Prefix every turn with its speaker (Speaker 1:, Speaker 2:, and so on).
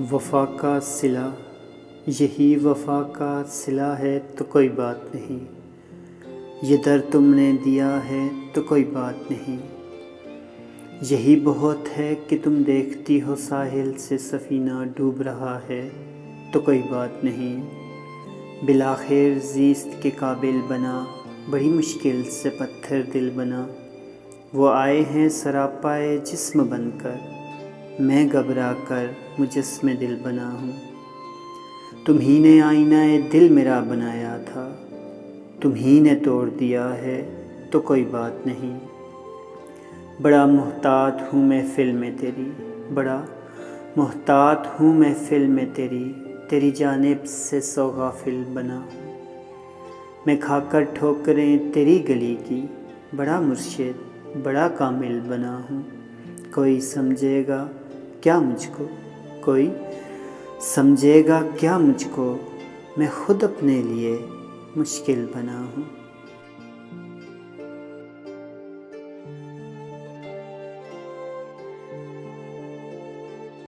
Speaker 1: وفا کا صلہ، یہی وفا کا صلہ ہے تو کوئی بات نہیں، یہ در تم نے دیا ہے تو کوئی بات نہیں، یہی بہت ہے کہ تم دیکھتی ہو ساحل سے سفینہ ڈوب رہا ہے تو کوئی بات نہیں، بالآخر زیست کے قابل بنا، بڑی مشکل سے پتھر دل بنا، وہ آئے ہیں سراپائے جسم بن کر، میں گھبرا کر مجسم دل بنا ہوں، تم ہی نے آئینہ دل میرا بنایا تھا، تم ہی نے توڑ دیا ہے تو کوئی بات نہیں، بڑا محتاط ہوں محفل میں تیری، بڑا محتاط ہوں محفل میں تیری جانب سے سو غافل بنا ہوں، میں کھا کر ٹھوکریں تیری گلی کی، بڑا مرشد بڑا کامل بنا ہوں، کوئی سمجھے گا کیا مجھ کو، کوئی سمجھے گا کیا مجھ کو، میں خود اپنے لیے مشکل بنا ہوں۔